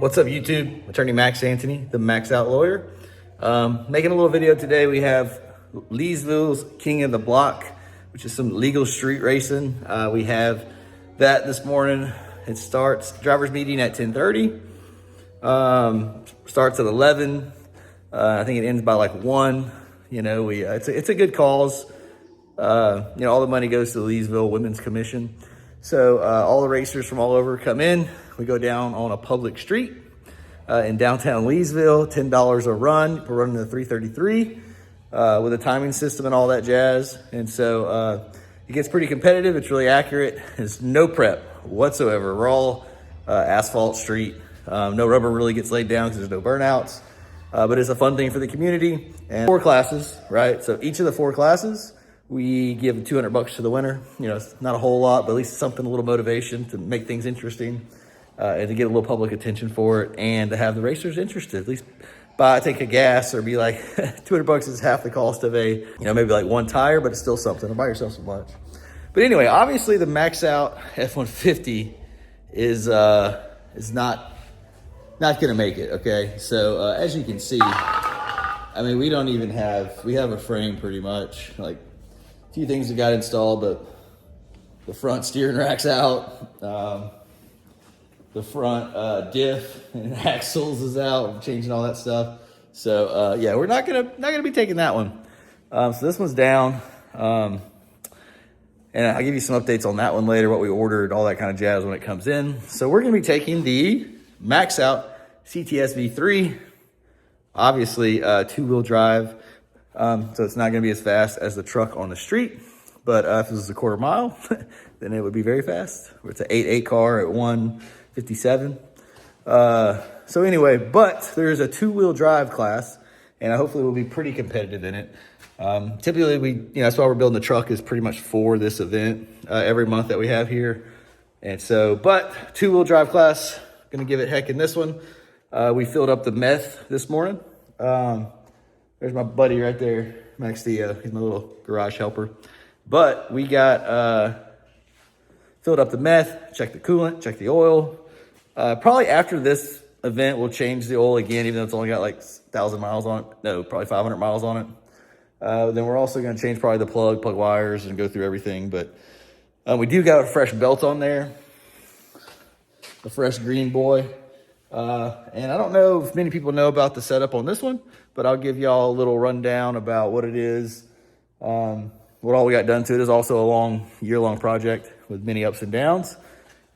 What's up, YouTube? Attorney Max Anthony, the Max Out Lawyer. Making a little video today. We have Leesville's King of the Block, which is some legal street racing. We have that this morning. It starts, driver's meeting at 10:30. Starts at 11. I think it ends by like 1. You know, it's a good cause. All the money goes to the Leesville Women's Commission. So all the racers from all over come in. We go down on a public street in downtown Leesville, $10 a run. We're running the 333 with a timing system and all that jazz. And so it gets pretty competitive. It's really accurate. There's no prep whatsoever. We're all asphalt street. No rubber really gets laid down because there's no burnouts. But it's a fun thing for the community. And 4 classes, right? So each of the 4 classes, we give $200 to the winner. You know, it's not a whole lot, but at least something, a little motivation to make things interesting and to get a little public attention for it and to have the racers interested. At least buy a tank of gas or be like, $200 is half the cost of a, maybe like 1 tire, but it's still something. Buy yourself some lunch. But anyway, obviously the Max Out F-150 is not gonna make it, okay? So as you can see, I mean, we have a frame pretty much, like a few things that got installed, but the front steering rack's out. The front diff and axles is out. We're changing all that stuff. So yeah, we're not gonna be taking that one. So this one's down. And I'll give you some updates on that one later, what we ordered, all that kind of jazz when it comes in. So we're gonna be taking the Max Out CTSV 3, obviously 2-wheel drive. So it's not gonna be as fast as the truck on the street, but if this is a quarter mile, then it would be very fast. It's an 8.8 car at 157. So anyway, but there's a 2-wheel drive class, and hopefully we'll be pretty competitive in it. Typically that's why we're building the truck, is pretty much for this event every month that we have here. And so, but 2-wheel drive class, gonna give it heck in this one. We filled up the meth this morning. There's my buddy right there, Max Theo. He's my little garage helper. But we got filled up the meth, checked the coolant, checked the oil. Probably after this event, we'll change the oil again, even though it's only got like 1,000 miles on it. No, probably 500 miles on it. Then we're also going to change probably the plug wires and go through everything. But we do got a fresh belt on there, a fresh green boy. And I don't know if many people know about the setup on this one, but I'll give y'all a little rundown about what it is, what all we got done to it. Is also a year-long project with many ups and downs,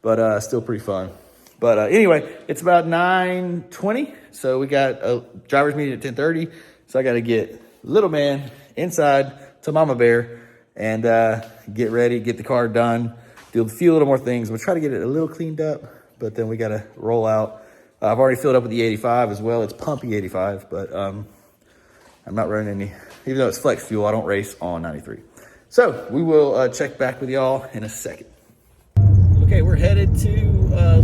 but still pretty fun. But anyway, it's about 9:20, so we got a driver's meeting at 10:30, so I got to get little man inside to Mama Bear and get ready, get the car done, do a few little more things. We'll try to get it a little cleaned up, but then we got to roll out. I've already filled up with the 85 as well. It's pumpy 85, but I'm not running any, even though it's flex fuel, I don't race on 93. So we will check back with y'all in a second. Okay, we're headed to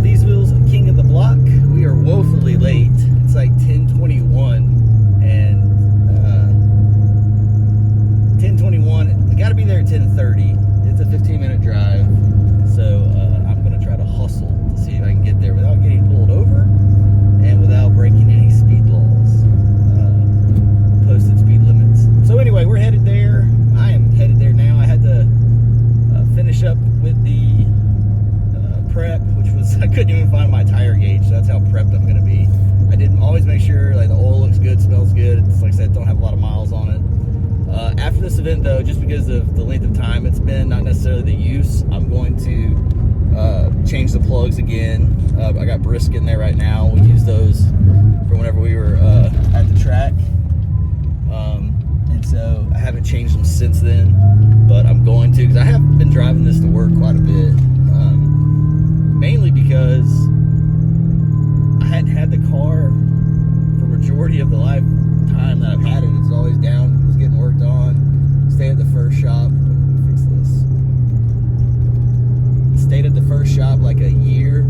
Leesville's King of the Block. We are woefully late. It's like 10:21, and 10:21. I got to be there at 10:30. It's a 15-minute drive, so I'm gonna try to hustle to see if I can get there without getting pulled over and without breaking any speed laws, posted speed limits. So anyway, we're headed there. I am headed there now. I had to finish up with the prep, which was, I couldn't even find my tire gauge, so that's how prepped I'm gonna be. I did always make sure like the oil looks good, smells good. It's like I said, don't have a lot of miles on it. After this event though, just because of the length of time it's been, not necessarily the use, I'm going to change the plugs again. I got brisk in there right now. We use those for whenever we were at the track. And so I haven't changed them since then, but I'm going to, because I have been driving this to work quite a bit. Mainly because I hadn't had the car for majority of the lifetime that I've had it. It's always down, it was getting worked on. Stayed at the first shop. Fix this. Stayed at the first shop like a year.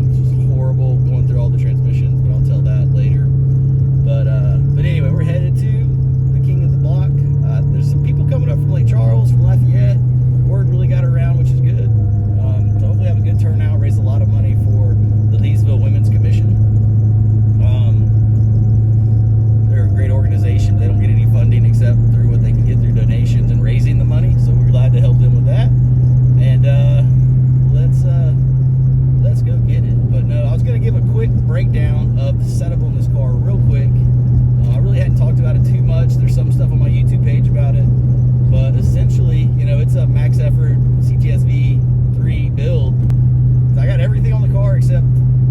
It's just horrible going through all the transmissions, but I'll tell that later. But anyway, we're headed to the King of the Block. There's some people coming up from Lake Charles, from Lafayette. Word really got around, which is good. So hopefully have a good turnout, raise a lot of money for the Leesville Women's Commission. breakdown of the setup on this car real quick. I really hadn't talked about it too much. There's some stuff on my YouTube page about it, but essentially, you know, it's a max effort CTSV 3 build. I got everything on the car except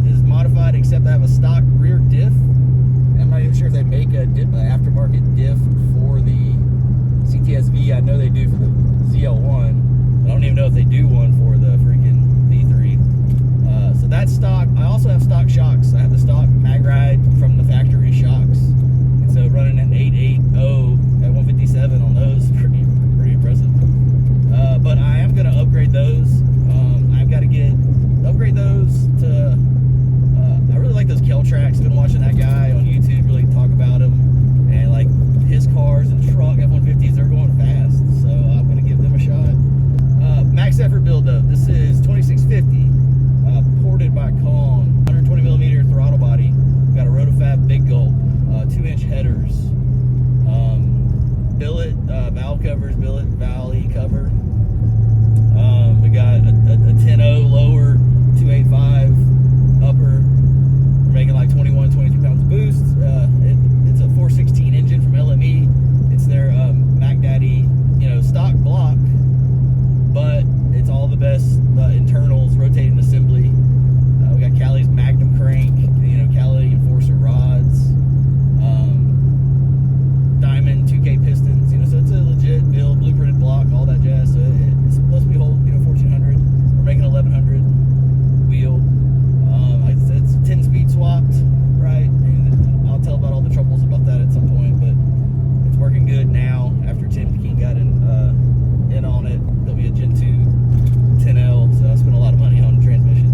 is modified, except I have a stock rear diff. I'm not even sure if they make a aftermarket diff for the CTSV. I know they do for the ZL1. I don't even know if they do one for the freaking V3. So that's stock. I also have stock shocks. I have the stock mag ride from the factory shocks. And so running an 880 at 157 on those, pretty impressive. But I am going to upgrade those. I've got to upgrade those to, I really like those Kel tracks. I've been watching that guy on YouTube really talk about them. And like his cars and truck F-150s, they're going fast. So I'm going to give them a shot. Max effort build though. This is 2650, ported by Kong, 120 millimeter throttle body. We've got a Rotofab big gulp, 2-inch headers, billet valve covers, billet valley cover. We got a 10.0 lower, 285 upper. We're making like 22 pounds of boost. It's a 416 engine from LME. It's their Mac Daddy, you know, stock block, but it's all the best internals, rotating assembly. We got Cali's Magnum crank, you know, Cali Enforcer rods, Diamond 2K pistons, you know, so it's a legit build, blueprinted block, all that jazz. So it's supposed to be hold, you know, 1400. We're making 1100 wheel. It's 10-speed swapped, right? And I'll tell about all the troubles about that at some point, but it's working good now after Tim King got in on it. There'll be a Gen 2 10L, so I spent a lot of money on transmissions.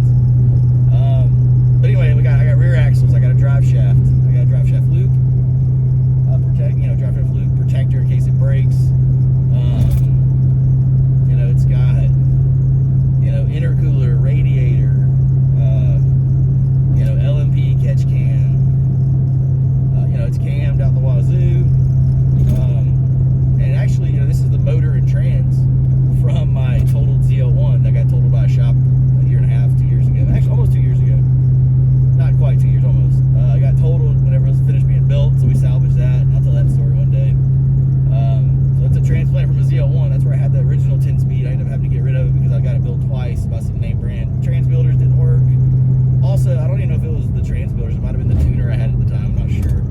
But anyway, I got rear axles, I got a drive shaft, I got a drive shaft loop, drive shaft loop protector in case it breaks. You know, it's got, you know, intercooler, radiator, you know, LMP catch can. You know, it's cammed out the wazoo. And actually, you know, this is the motor and trans from my totaled ZL1 that got totaled by a shop a year and a half, 2 years ago. Actually, almost 2 years ago. Not quite 2 years, almost. I got totaled whenever it was finished being built, so we salvaged that. I'll tell that story one day. So it's a transplant from a ZL1. That's where I had the original 10-speed. I ended up having to get rid of it because I got it built twice by some name brand. Trans builders didn't work. Also, I don't even know if it was the trans builders. It might have been the tuner I had at the time. I'm not sure.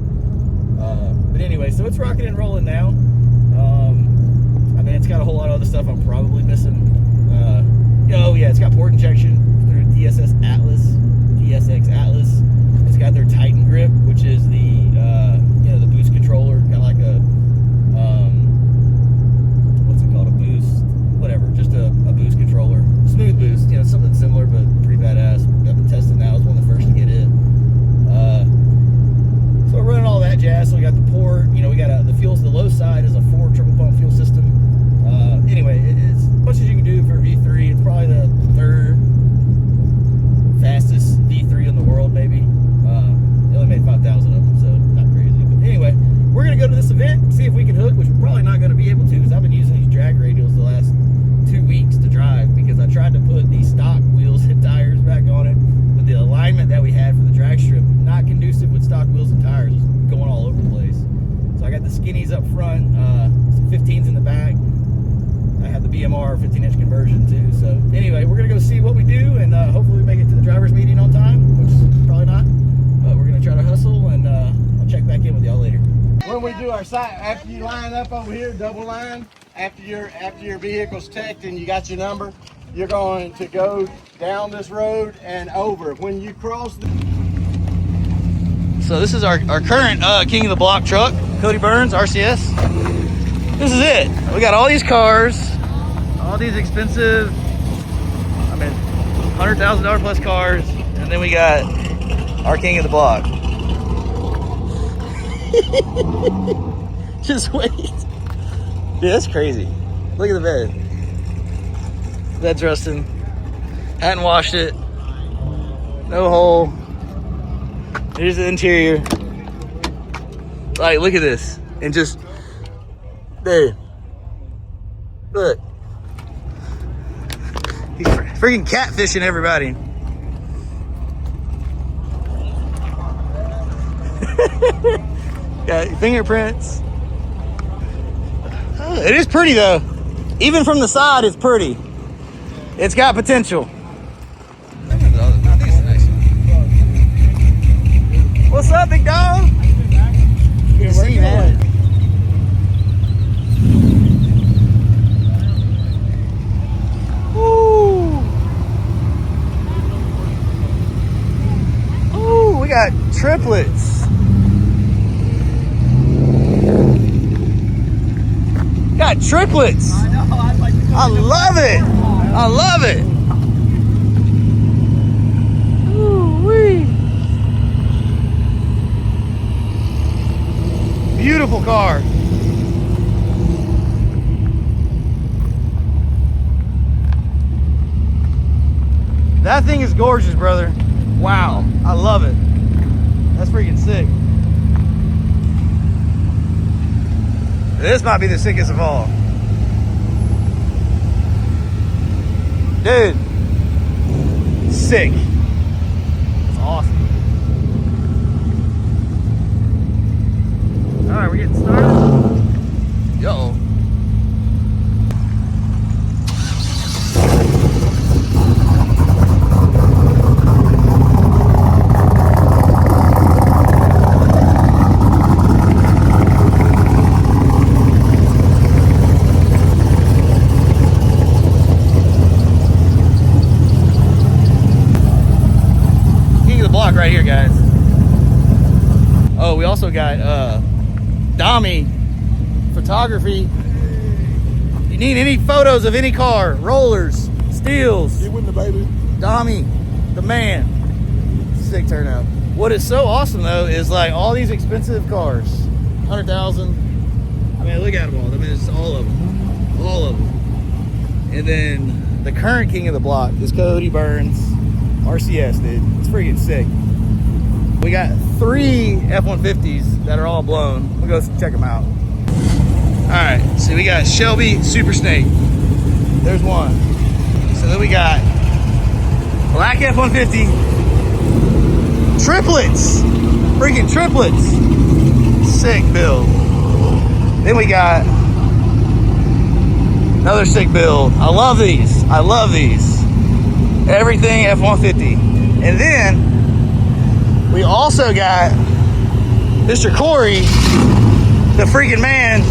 But anyway, so it's rocking and rolling now. I mean, it's got a whole lot of other stuff I'm probably missing. Oh yeah, it's got port injection through DSX Atlas. It's got their Titan grip, which is the you know, the boost controller, kind of like a what's it called, a boost, whatever, just a boost controller, smooth boost, you know, something similar but pretty badass. I've been testing that. I was one of the first to get it. So we're running all that jazz. So we got the port, you know, we got the fuels. The low side is a 4 triple pump fuel system. Anyway, it's as much as you can do for V3. It's probably the 3rd fastest V3 in the world, maybe. They only made 5,000 of them, so not crazy. But anyway, we're gonna go to this event, see if we can hook, which we're probably not gonna be able to, because I've been using these drag radials the last 2 weeks to drive, because I tried to put these stock wheels and tires back on it, but the alignment that we had for the drag strip, not conducive with stock wheels and tires, was going all over the place. So I got the skinnies up front, some 15s in the back. I have the BMR 15-inch conversion too. So anyway, we're gonna go see what we do, and hopefully we make it to the driver's meeting on time, which is probably not, but we're gonna try to hustle, and I'll check back in with y'all later. When we do our site, after you line up over here, double line, after your vehicle's teched and you got your number, you're going to go down this road and over. When you cross the... So this is our current King of the Block truck, Cody Burns, RCS. This is it. We got all these cars, all these expensive, I mean, $100,000 plus cars, and then we got our King of the Block. Just wait. Dude, that's crazy. Look at the bed. Bed's rusting. Hadn't washed it. No hole. Here's the interior. Like, look at this. And just, dude. Look. He's freaking catfishing everybody. Got fingerprints. It is pretty though. Even from the side, it's pretty. It's got potential. What's up, big dog? Good to see you, man. Ooh. Ooh, we got triplets. Got triplets. I know. I'd like to go. I love it. I love it. Ooh-wee. Beautiful car. That thing is gorgeous, brother. Wow, I love it. That's freaking sick. This might be the sickest of all. Dude, sick. That's awesome. All right, we're getting started. Yo. Right here, guys. Oh, we also got Dami photography. You need any photos of any car, rollers, steels, Get with the baby. Dami, the man. Sick turnout. What is so awesome though is like all these expensive cars, 100,000. I mean, look at them all. I mean, it's all of them, all of them. And then the current king of the block is Cody Burns, RCS, dude. It's freaking sick. We got 3 F-150s that are all blown. We'll go check them out. All right, so we got Shelby Super Snake. There's one. So then we got black F-150. Triplets. Freaking triplets. Sick build. Then we got another sick build. I love these. I love these. Everything F-150. And then we also got Mr. Corey, the freaking man.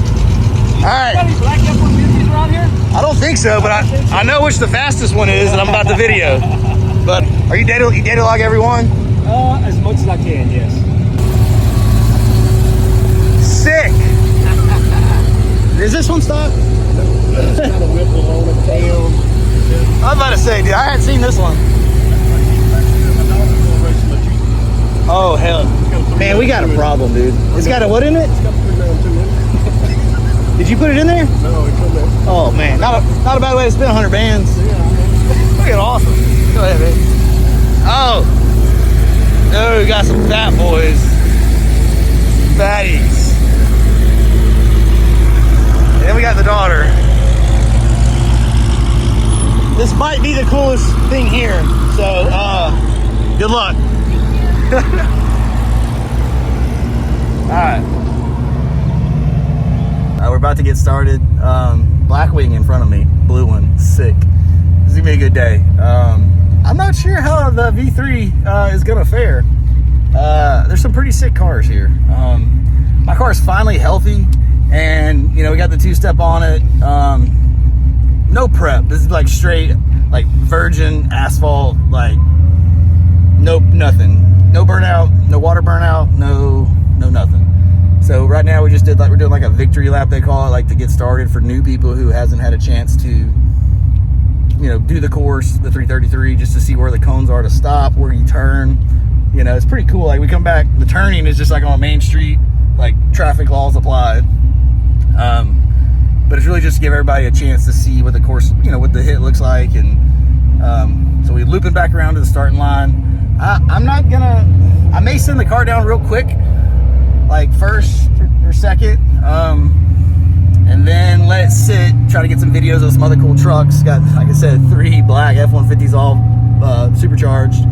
All right. Any black F-150s around here? I don't think so, but I know which the fastest one is, and I'm about to video. But are you data log everyone? As much as I can, yes. Sick. Is this one stock? It's kind of whipping on it down. I was about to say, dude, I hadn't seen this one. Oh, hell. Man, we got a problem, dude. It's got a what in it? It's got 3 down 2 in it. Did you put it in there? No, it come out. Oh, man. Not a bad way to spend 100 bands. Look at awesome. Go ahead, baby. Oh. Oh, we got some fat boys. Fatties. And then we got the daughter. This might be the coolest thing here. So, good luck. Alright. We're about to get started. Blackwing in front of me. Blue one. Sick. This is gonna be a good day. I'm not sure how the V3 is gonna fare. There's some pretty sick cars here. My car is finally healthy, and you know, we got the 2-step on it. No prep. This is like straight, like virgin asphalt, like nope, nothing. No burnout, no water burnout, no nothing. So right now we just did we're doing like a victory lap, they call it, like to get started for new people who hasn't had a chance to, you know, do the course, the 333, just to see where the cones are to stop, where you turn. You know, it's pretty cool. Like we come back, the turning is just like on Main Street, like traffic laws applied. But it's really just to give everybody a chance to see what the course, you know, what the hit looks like. And so we're looping back around to the starting line. I may send the car down real quick, like first or second, and then let it sit, try to get some videos of some other cool trucks. Got, like I said, 3 black F-150s all supercharged.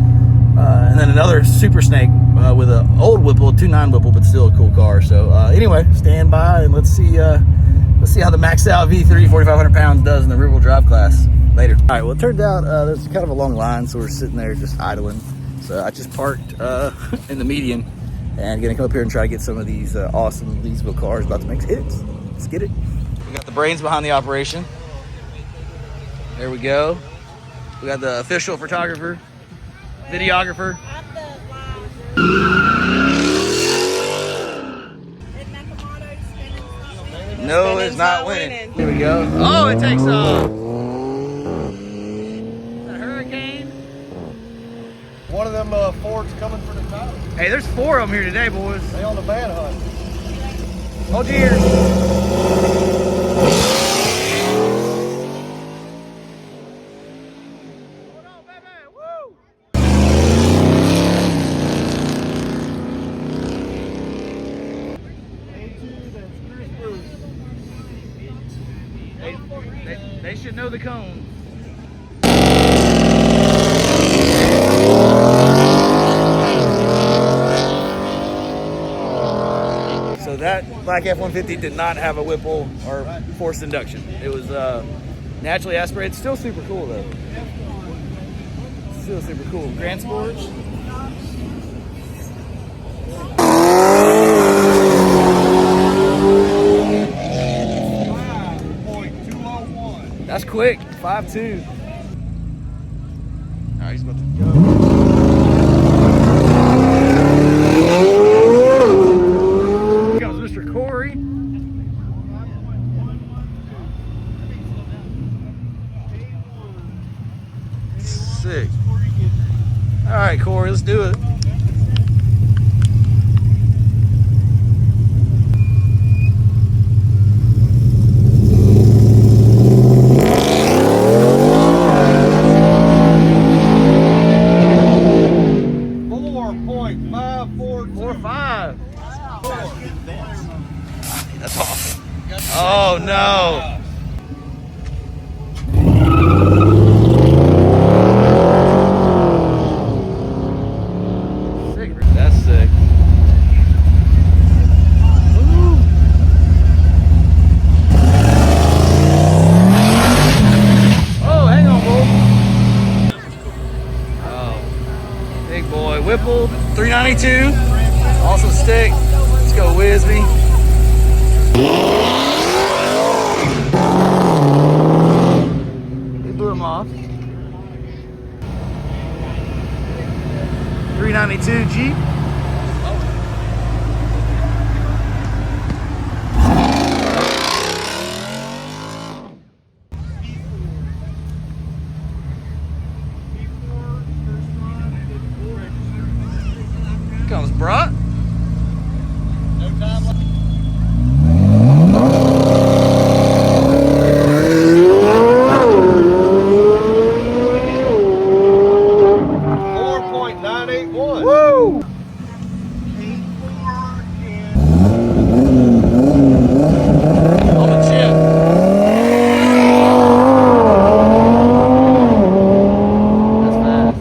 And then another Super Snake with an old Whipple, 2.9 Whipple, but still a cool car. So anyway, stand by and let's see how the maxed out V3 4,500 pounds does in the rear-wheel drive class later. All right, well, it turned out there's kind of a long line, so we're sitting there just idling. So I just parked in the median and gonna come up here and try to get some of these awesome Leesville cars about to make hits. Let's get it. We got the brains behind the operation. There we go. We got the official photographer, videographer. No, it's not winning. Here we go. Oh, it takes off. A hurricane. One of them Fords coming for the top. Hey, there's 4 of them here today, boys. They on the manhunt. Hold your ears. They should know the cone. So that black F-150 did not have a Whipple or forced induction. It was naturally aspirated. Still super cool though. Still super cool. Grand Sports. That's quick, 5.2. All right, he's about to go. Here comes Mr. Corey. Sick. All right, Corey, let's do it. That's awesome. Oh no. Sick. That's sick. Woo. Oh, hang on, bull. Oh, big boy. Whipple 392. Also stick. Let's go, Wisby. They blew him off. 392 Jeep. Here comes Brock. No time left. 4.981. Woo! On the chip. That's fast.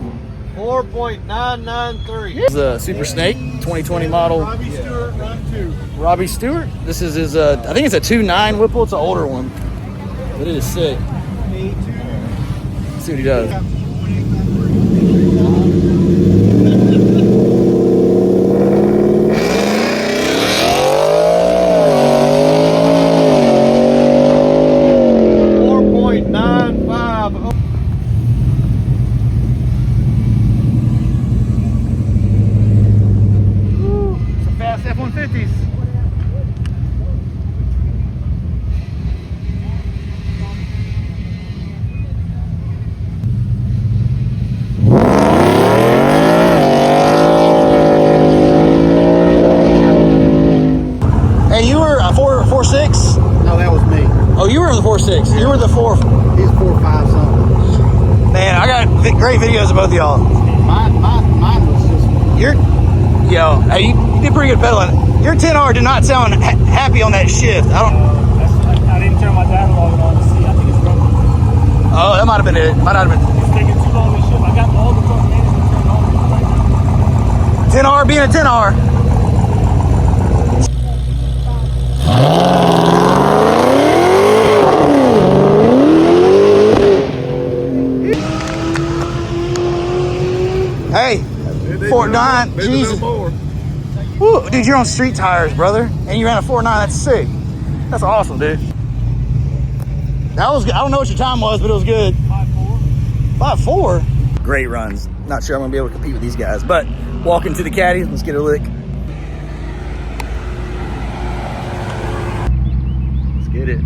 4.993. This is a Super Snake 2020 model. Robbie Stewart, run 2. Robbie Stewart. This is his, I think it's a 2.9 Whipple. It's an older one. But it is sick. Let's see what he does. F-150s. Hey, you were a 4.6? No, that was me. Oh, you were in the 4.6. You were the 4. He's 4.5 something. Man, I got great videos of both of y'all. Mine was just. Hey, you did pretty good pedaling. Your 10R did not sound happy on that shift. I didn't turn my dialogue on to see. I think it's broken. Oh, that might have been it. Might not have been. It's taking too long to shift. I got all the front management turned on. 10R being a 10R. Hey, Fort 9, Jesus. Woo, dude, you're on street tires, brother. And you ran a 4.9, that's sick. That's awesome, dude. That was good. I don't know what your time was, but it was good. 5.4. 5.4? Great runs. Not sure I'm gonna be able to compete with these guys, but walking to the caddy, let's get a lick. Let's get it.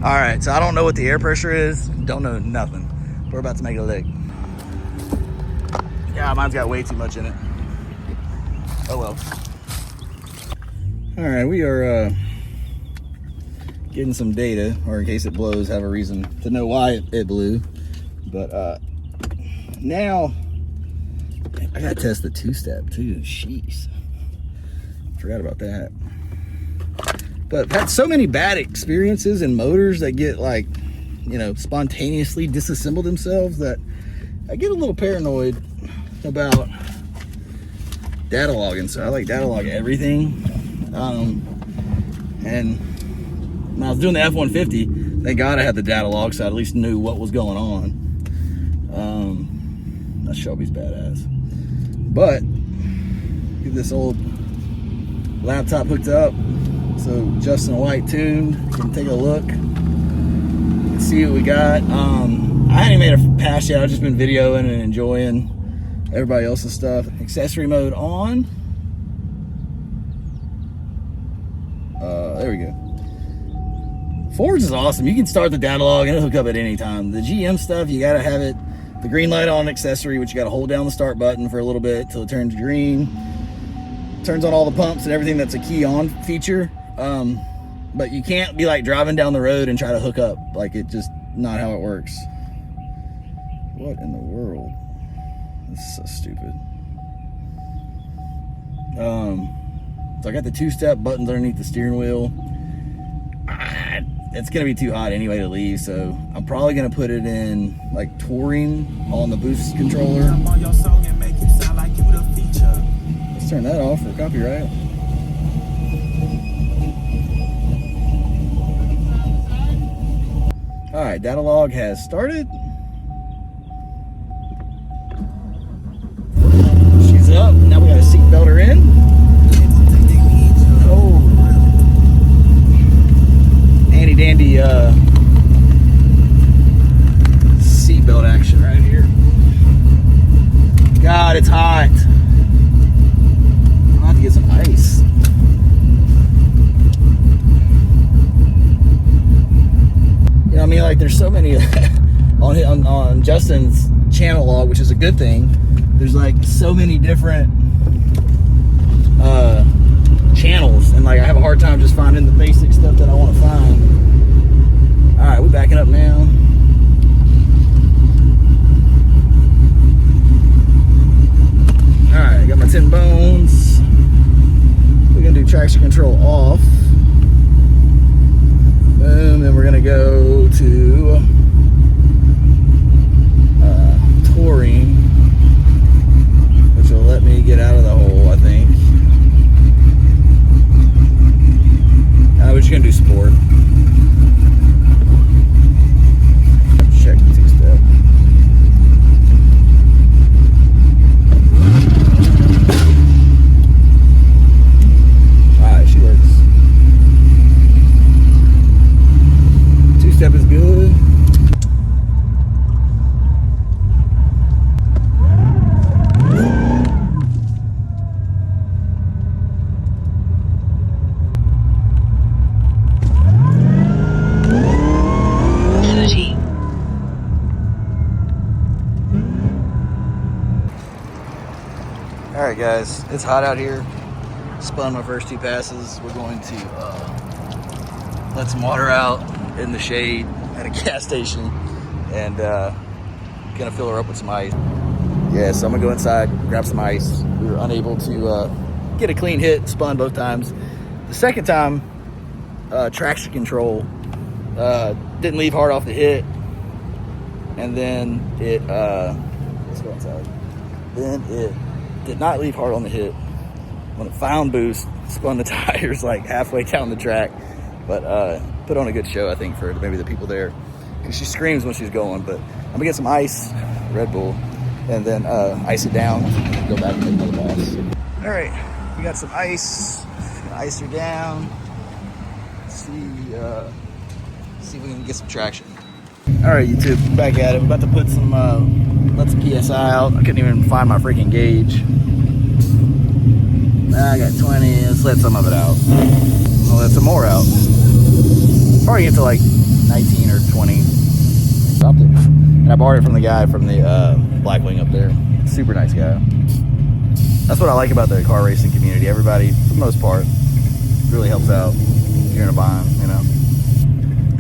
All right, so I don't know what the air pressure is. Don't know nothing. We're about to make a lick. Yeah, mine's got way too much in it. Oh well. All right, we are getting some data, or in case it blows, have a reason to know why it blew. But now I gotta test the two-step too. Jeez, forgot about that. But I've had so many bad experiences in motors that get like, you know, spontaneously disassemble themselves that I get a little paranoid about data logging. So I like data log everything. And when I was doing the F-150, thank God I had the data log, so I at least knew what was going on. That Shelby's badass. But get this old laptop hooked up, so Justin White tuned can take a look and see what we got. I hadn't made a pass yet. I've just been videoing and enjoying everybody else's stuff. Accessory mode on. There we go. Ford's is awesome. You can start the data log and it'll hook up at any time. The GM stuff, you gotta have it, the green light on accessory, which you gotta hold down the start button for a little bit till it turns green. Turns on all the pumps and everything. That's a key on feature. But you can't be like driving down the road and try to hook up. Like, it just not how it works. What in the world? This is so stupid. So I got the two-step buttons underneath the steering wheel. It's gonna be too hot anyway to leave, so I'm probably gonna put it in like touring on the boost controller. Let's turn that off for copyright. All right, data log has started. She's up. Now we got to seat belt her in. Oh, handy dandy seat belt action right here. God, it's hot. I'll have to get some ice. You know what I mean? Like, there's so many on Justin's channel log, which is a good thing. There's like so many different channels, and like I have a hard time just finding the basic stuff that I want to find. All right, we're backing up now. All right, got my 10 bones. We're gonna do traction control off. Boom, then we're gonna go to touring, which will let me get out of the hole, I think. We're just gonna do sport. Check the two-step. Alright, she works. Two-step is good. All right, guys, it's hot out here. Spun my first two passes. We're going to let some water out in the shade at a gas station, and gonna fill her up with some ice. Yeah, so I'm gonna go inside, grab some ice. We were unable to get a clean hit, spun both times. The second time, traction control didn't leave hard off the hit, and then it let's go inside. Then it did not leave hard on the hit. When it found boost, spun the tires like halfway down the track. But put on a good show, I think, for maybe the people there. Because she screams when she's going. But I'm gonna get some ice, Red Bull, and then ice it down, and go back and take another pass. All right, we got some ice. Ice her down. See if we can get some traction. All right, YouTube, back at it. We're about to put some let some PSI out. I couldn't even find my freaking gauge. I got 20. Let's let some of it out. We'll let some more out. Probably get to like 19 or 20. Dropped it. And I borrowed it from the guy from the Blackwing up there. Super nice guy. That's what I like about the car racing community. Everybody, for the most part, really helps out if you're in a bind, you know.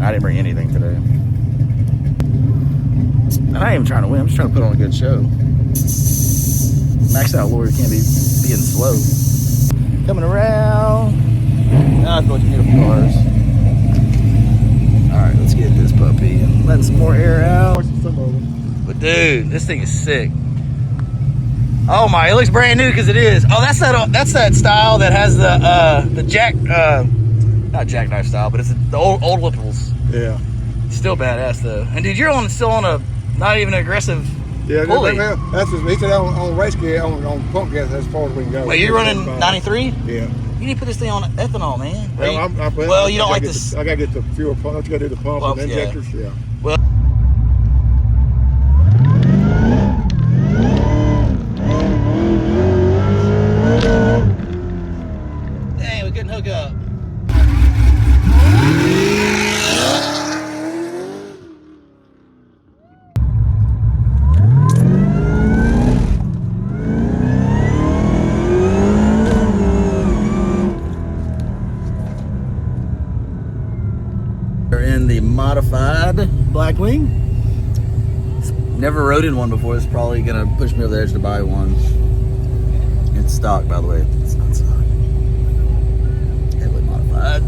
I didn't bring anything today. And I ain't even trying to win. I'm just trying to put on a good show. Maxed out Lord can't be being slow. Coming around. Now I feel like beautiful cars. Alright, let's get this puppy and let some more air out. But dude, this thing is sick. Oh my, it looks brand new because it is. Oh, that's that style that has the jack not jackknife style, but it's the old Whipples. Yeah. Still badass though. And dude, you're still on a not even aggressive pulley. That's just, he said on race gas, on pump gas, that's as far as we can go. Wait, you're running 93? Yeah. You need to put this thing on ethanol, man. Well, you don't like this. I gotta get the fuel pump. Don't you gotta do the pump and the injectors? Yeah. Well. Dang, we couldn't hook up. We're in the modified Blackwing. Never rode in one before. It's probably gonna push me over the edge to buy one. It's stock, by the way. It's not stock. Heavily modified.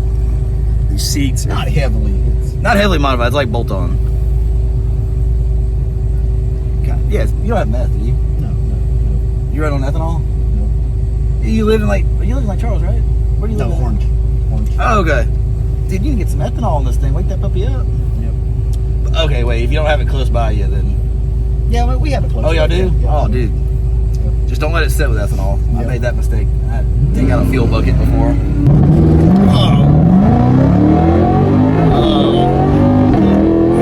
These seats, not heavily modified. It's like bolt-on. Yes, you don't have meth, do you? No. You ride on ethanol? No. You live in like Charles, right? Where do you live? No, Orange. Oh, okay. Dude, you can get some ethanol on this thing. Wake that puppy up. Yep. Okay, wait. If you don't have it close by you, then. Yeah, we have it close. Oh, y'all do? Yeah. Oh, dude. Yep. Just don't let it sit with ethanol. Yep. I made that mistake. I had to take out a fuel bucket before. Oh.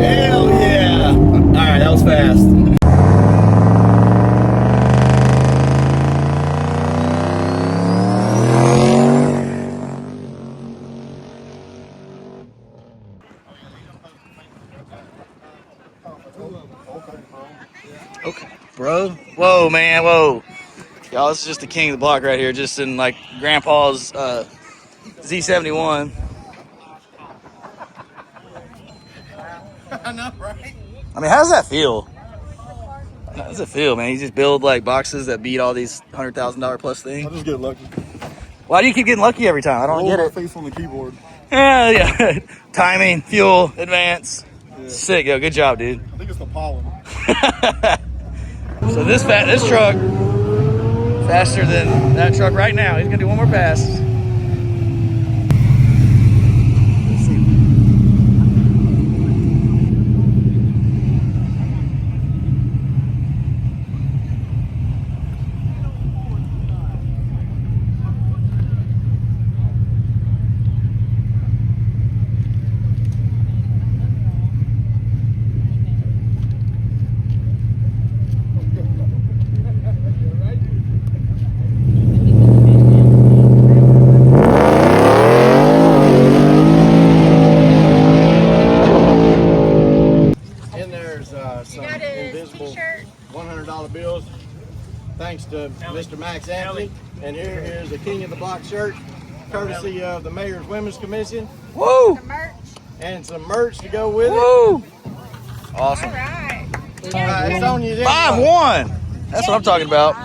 Hell yeah. All right, that was fast. Okay, bro. Whoa, man. Whoa. Y'all, this is just the king of the block right here, just in like Grandpa's Z71. I know, right? I mean, how does that feel? How does it feel, man? You just build like boxes that beat all these $100,000 plus things. I just get lucky. Why do you keep getting lucky every time? I don't get it. Face on the keyboard. Yeah. Timing, fuel, advance. Yeah. Sick, yo. Good job, dude. I think it's the pollen. So this truck, faster than that truck right now. He's gonna do one more pass. Let's see. $100 bills, thanks to Mr. Max Anthony. And here is the King of the Block shirt, courtesy of the Mayor's Women's Commission. Woo! And some merch to go with Woo! it. Awesome. All right, it's on you. 5-1. That's what I'm talking about.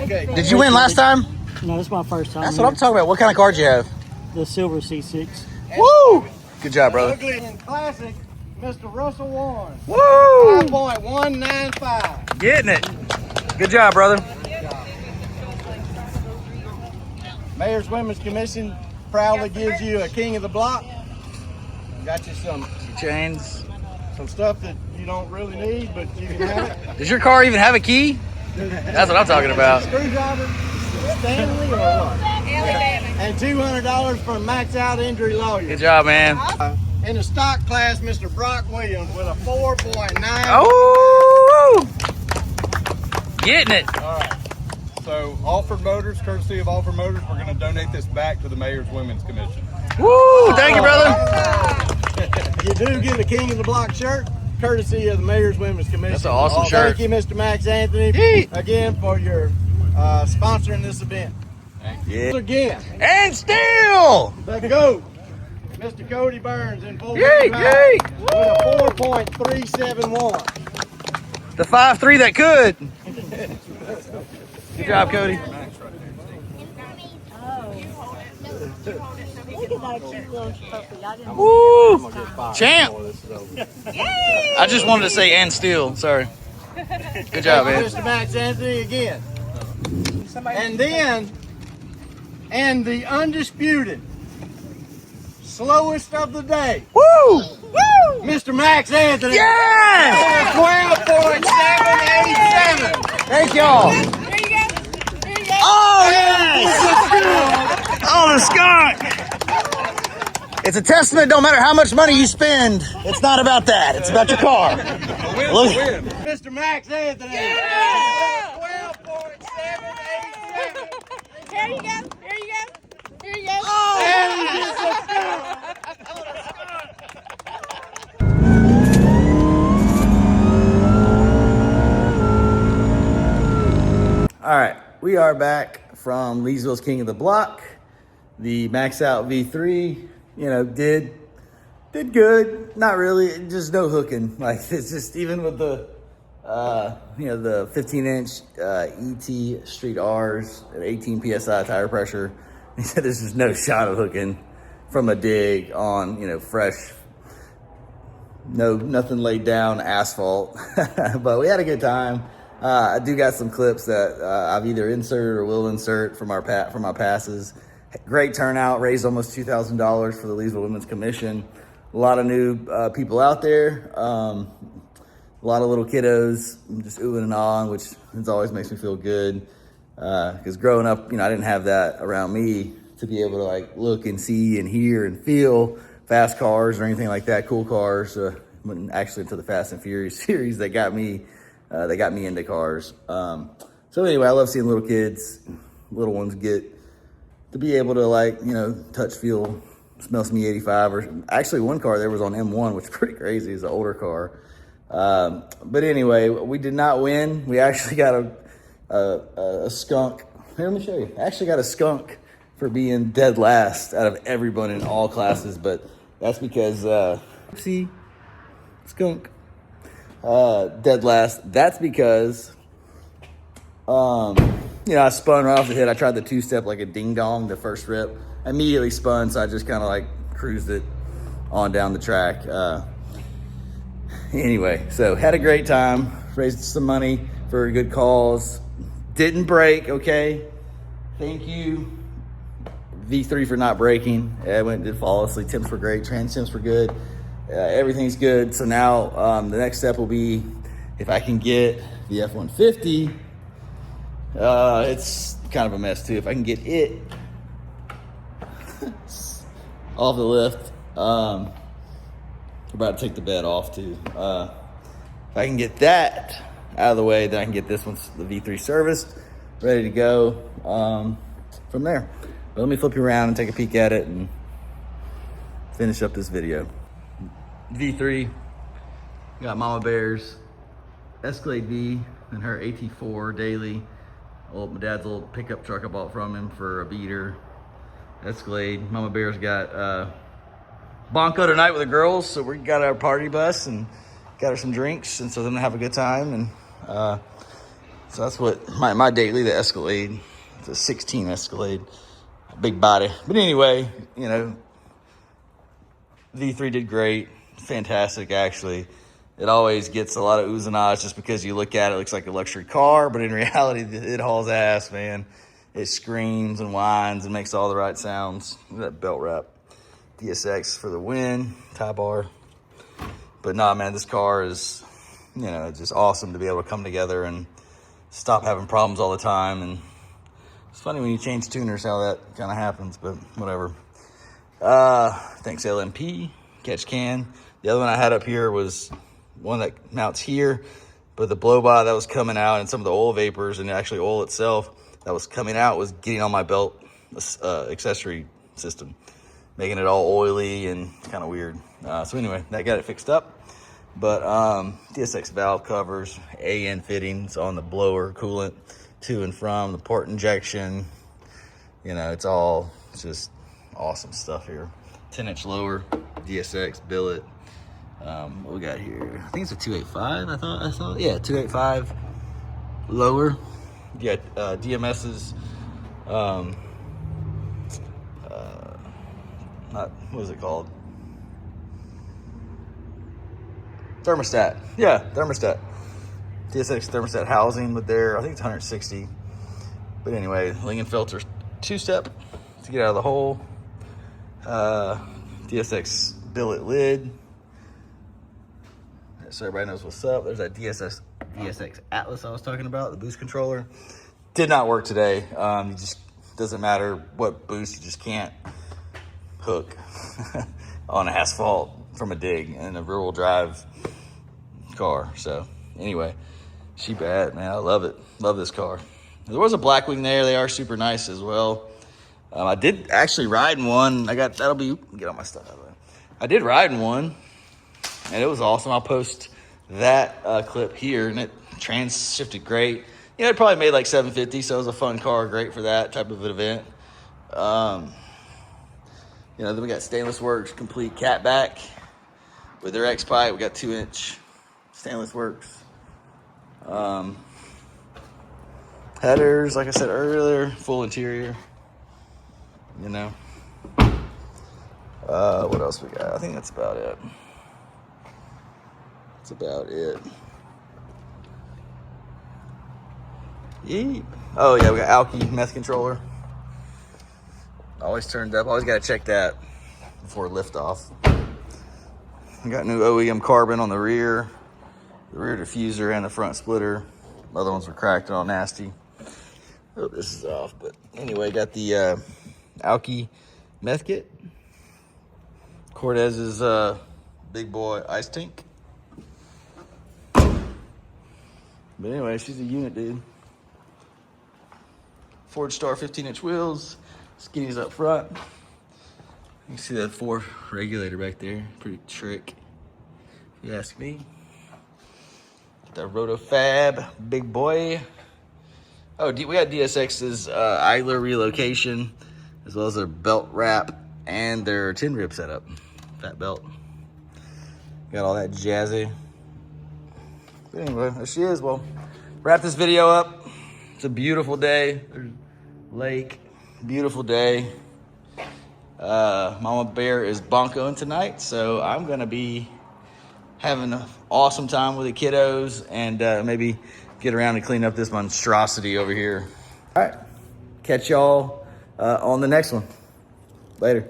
Okay. Did you win last time? No, this is my first time. That's what I'm talking about. What kind of card you have? The silver C6. Woo! Good job, brother. Ugly and classic, Mr. Russell Warren. Woo! 5.195. Getting it. Good job, brother. Mayor's Women's Commission proudly gives you a King of the Block. Got you some Chains. stuff that you don't really need, but you can have it. Does your car even have a key? That's what I'm talking about. Screwdriver, Stanley, or what? And $200 from Max Out Injury Lawyer. Good job, man. In the stock class, Mr. Brock Williams with a 4.9. Oh! Getting it. All right. So, Alford Motors, courtesy of Alford Motors, we're going to donate this back to the Mayor's Women's Commission. Woo! Thank you, brother. You do get a King of the Block shirt, courtesy of the Mayor's Women's Commission. That's an awesome shirt. Thank you, Mr. Max Anthony, again for your sponsoring this event. Yeah. Again, And still. the GOAT, Mr. Cody Burns in full Yay, drive yay. with a 4.371. The 5'3" that could. Good job, Cody. Look at that cute little puppy. I didn't Woo! Champ. I just wanted to say and still. Sorry. Good job, man. Mr. Max Anthony again. And then, and the undisputed slowest of the day, Woo! Mr. Max Anthony. Yeah! 12.787. Thank y'all. There you go. There you go. Oh, yes! Oh, the skunk. It's a testament. Don't matter how much money you spend. It's not about that. It's about your car. Look. Mr. Max Anthony. Yeah! 12.787. There you go. There you go. There you go. And he gets a skunk. All right, we are back from Leesville's King of the Block. The Max Out V3, you know, did good. Not really, just no hooking. Like, it's just, even with the, you know, the 15-inch ET Street R's at 18 PSI tire pressure, he said there's just no shot of hooking from a dig on, you know, fresh, nothing laid down asphalt. But we had a good time. I do got some clips that I've either inserted or will insert from our passes. Great turnout, raised almost $2,000 for the Leesville Women's Commission. A lot of new people out there. A lot of little kiddos just oohing and ahhing, which always makes me feel good. Because growing up, you know, I didn't have that around me to be able to like look and see and hear and feel fast cars or anything like that, cool cars. Went actually into the Fast and Furious series that got me into cars. So anyway, I love seeing little kids, little ones get to be able to, like, you know, touch, feel, smell some E85. Or actually, one car there was on M1, which is pretty crazy. It's an older car. But anyway, we did not win. We actually got a skunk. Here, let me show you. I actually got a skunk for being dead last out of everyone in all classes. But that's because, see, skunk. Dead last. That's because, you know, I spun right off the hit. I tried the two-step like a ding-dong, the first rip. Immediately spun, so I just kind of like cruised it on down the track. Anyway, so had a great time. Raised some money for a good cause. Didn't break, okay? Thank you, V3, for not breaking. I did flawlessly. Temps were great. Trans temps were good. Everything's good. So now the next step will be if I can get the F-150. It's kind of a mess too. If I can get it off the lift, we're about to take the bed off too. If I can get that out of the way, then I can get this one, the V3, serviced, ready to go from there. But let me flip you around and take a peek at it and finish up this video. V3, got Mama Bear's Escalade V and her AT4 daily. My dad's old pickup truck I bought from him for a beater. Escalade. Mama Bear's got Bonko tonight with the girls, so we got our party bus and got her some drinks, and so then have a good time. And so that's what my daily, the Escalade. It's a 16 Escalade, big body. But anyway, you know, V3 did great. Fantastic, actually. It always gets a lot of oohs and ahs just because you look at it, it looks like a luxury car, but in reality, it hauls ass, man. It screams and whines and makes all the right sounds. Look at that belt wrap. DSX for the win, tie bar. But nah, man, this car is, you know, just awesome to be able to come together and stop having problems all the time. And it's funny when you change tuners how that kind of happens, but whatever. Thanks LMP, catch can. The other one I had up here was one that mounts here, but the blow by that was coming out and some of the oil vapors and actually oil itself that was coming out was getting on my belt accessory system, making it all oily and kind of weird. So anyway, that got it fixed up. But DSX valve covers, AN fittings on the blower, coolant to and from, the port injection. You know, it's just awesome stuff here. 10-inch lower, DSX billet. What we got here? I think it's a 285. I thought. Yeah, 285 lower. You got DMS's. What is it called? Thermostat. Yeah, thermostat. DSX thermostat housing with their, I think it's 160. But anyway, Lingenfelter 2-step to get out of the hole. DSX billet lid. So everybody knows what's up. There's that DSX Atlas I was talking about, the boost controller. Did not work today. It just doesn't matter what boost, you just can't hook on asphalt from a dig in a rear-wheel drive car. So anyway, she bad, man. I love it. Love this car. There was a Blackwing there. They are super nice as well. I did actually ride in one. Get all my stuff out of the way. I did ride in one, and it was awesome. I'll post that clip here, and it trans shifted great. You know, it probably made like 750, so it was a fun car, great for that type of an event. You know, then we got Stainless Works complete catback with their X pipe. We got 2-inch Stainless Works. Headers, like I said earlier, full interior. You know. What else we got? I think that's about it. That's about it. Yeet. Oh yeah, we got Alki meth controller. Always turned up. Always got to check that before liftoff. We got new OEM carbon on the rear diffuser and the front splitter. Other ones were cracked and all nasty. Oh, this is off. But anyway, got the Alki meth kit. Cortez's big boy ice tank. But anyway, she's a unit, dude. Ford Star 15-inch wheels. Skinnies up front. You can see that 4 regulator back there. Pretty trick, if you ask me. The Rotofab, big boy. Oh, we got DSX's idler relocation, as well as their belt wrap and their tin rib setup. Fat belt. Got all that jazzy. But anyway, there she is. Well, wrap this video up. It's a beautiful day. There's lake. Beautiful day. Mama Bear is bonkoing tonight, so I'm gonna be having an awesome time with the kiddos and maybe get around and clean up this monstrosity over here. All right, catch y'all on the next one. Later.